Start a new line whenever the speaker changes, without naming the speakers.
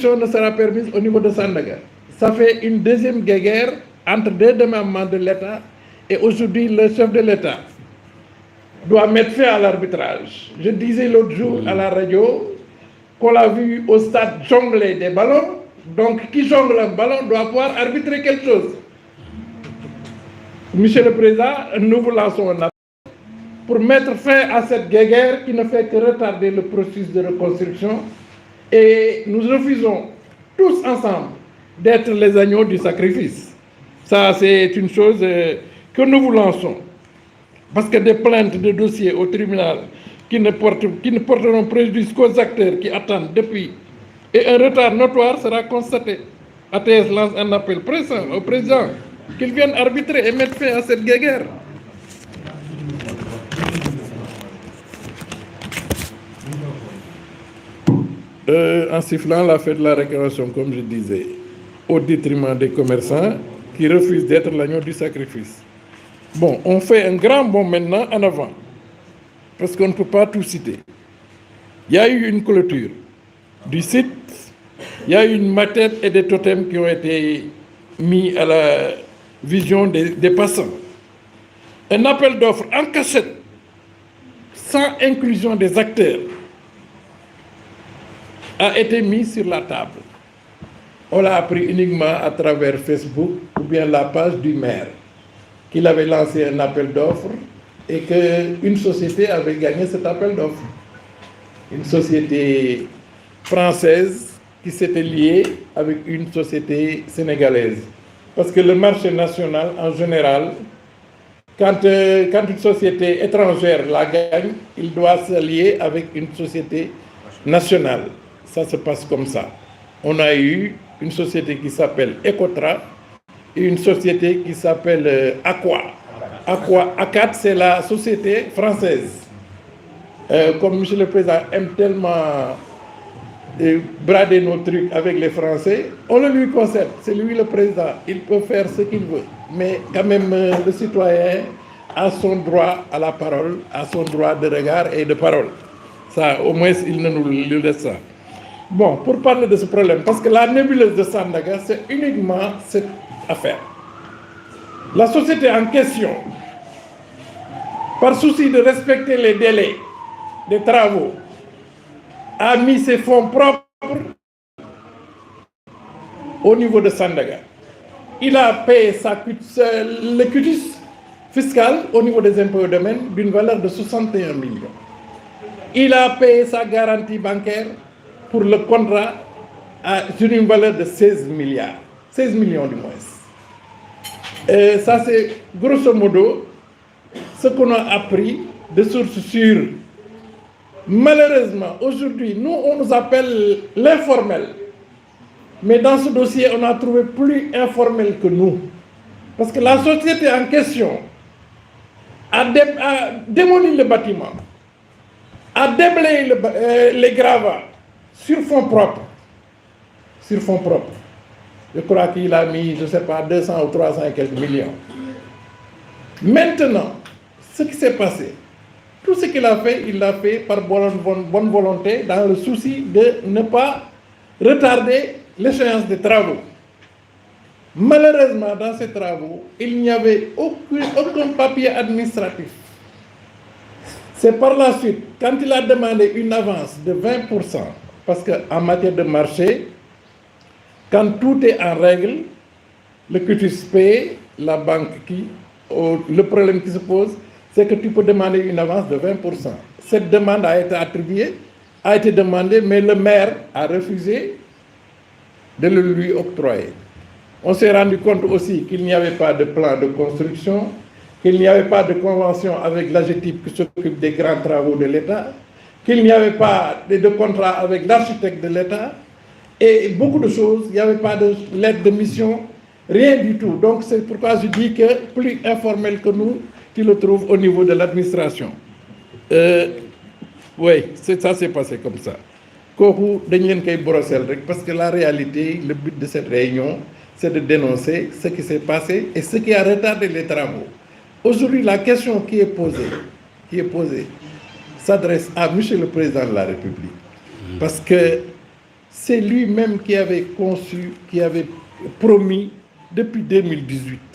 ne sera permise au niveau de Sandaga. Ça fait une deuxième guerre entre deux démembrements de l'État et aujourd'hui le chef de l'État doit mettre fin à l'arbitrage. Je disais l'autre jour à la radio qu'on l'a vu au stade jongler des ballons, donc qui jongle un ballon doit pouvoir arbitrer quelque chose. Monsieur le Président, nous vous lançons un appel pour mettre fin à cette guerre qui ne fait que retarder le processus de reconstruction et nous refusons tous ensemble d'être les agneaux du sacrifice. Ça, c'est une chose que nous vous lançons. Parce que des plaintes de dossiers au tribunal qui ne porteront préjudice qu'aux acteurs qui attendent depuis et un retard notoire sera constaté. ATS lance un appel pressant au président qu'il vienne arbitrer et mettre fin à cette guerre. En sifflant la fête de la récréation, comme je disais, au détriment des commerçants qui refusent d'être l'agneau du sacrifice. Bon, on fait un grand bond maintenant en avant, parce qu'on ne peut pas tout citer. Il y a eu une clôture du site, il y a eu une maquette et des totems qui ont été mis à la vision des passants. Un appel d'offres en cachette, sans inclusion des acteurs, a été mis sur la table. On l'a appris uniquement à travers Facebook ou bien la page du maire, qu'il avait lancé un appel d'offres et qu'une société avait gagné cet appel d'offres. Une société française qui s'était liée avec une société sénégalaise. Parce que le marché national, en général, quand une société étrangère la gagne, il doit se lier avec une société nationale. Ça se passe comme ça. On a eu une société qui s'appelle Ecotra et une société qui s'appelle Aqua. ACAT, c'est la société française. Comme M. le Président aime tellement brader nos trucs avec les Français, on le lui concède. C'est lui le Président. Il peut faire ce qu'il veut. Mais quand même, le citoyen a son droit à la parole, a son droit de regard et de parole. Ça, au moins, il ne nous laisse ça. Bon, pour parler de ce problème, parce que la nébuleuse de Sandaga, c'est uniquement cette affaire. La société en question, par souci de respecter les délais des travaux, a mis ses fonds propres au niveau de Sandaga. Il a payé le quitus fiscal au niveau des impôts et domaines d'une valeur de 61 millions. Il a payé sa garantie bancaire pour le contrat sur une valeur de 16 milliards, 16 millions du moins. Et ça, c'est grosso modo ce qu'on a appris de sources sûres. Malheureusement, aujourd'hui, nous, on nous appelle l'informel. Mais dans ce dossier, on a trouvé plus informel que nous. Parce que la société en question a démoli le bâtiment, a déblayé les gravats sur fonds propres. Sur fonds propres. Je crois qu'il a mis, je ne sais pas, 200 ou 300 et quelques millions. Maintenant, ce qui s'est passé, tout ce qu'il a fait, il l'a fait par bonne volonté, dans le souci de ne pas retarder l'échéance des travaux. Malheureusement, dans ces travaux, il n'y avait aucun papier administratif. C'est par la suite, quand il a demandé une avance de 20%, parce qu'en matière de marché, quand tout est en règle, le quitus paye, la banque le problème qui se pose, c'est que tu peux demander une avance de 20%. Cette demande a été attribuée, a été demandée, mais le maire a refusé de le lui octroyer. On s'est rendu compte aussi qu'il n'y avait pas de plan de construction, qu'il n'y avait pas de convention avec l'AGETIP qui s'occupe des grands travaux de l'État, qu'il n'y avait pas de contrat avec l'architecte de l'État, et beaucoup de choses, il n'y avait pas de lettre de mission, rien du tout. Donc c'est pourquoi je dis que plus informel que nous, tu le trouves au niveau de l'administration. Oui, ça s'est passé comme ça. Parce que la réalité, le but de cette réunion, c'est de dénoncer ce qui s'est passé et ce qui a retardé les travaux. Aujourd'hui, la question qui est posée, s'adresse à M. le Président de la République. Parce que c'est lui-même qui avait conçu, qui avait promis depuis 2018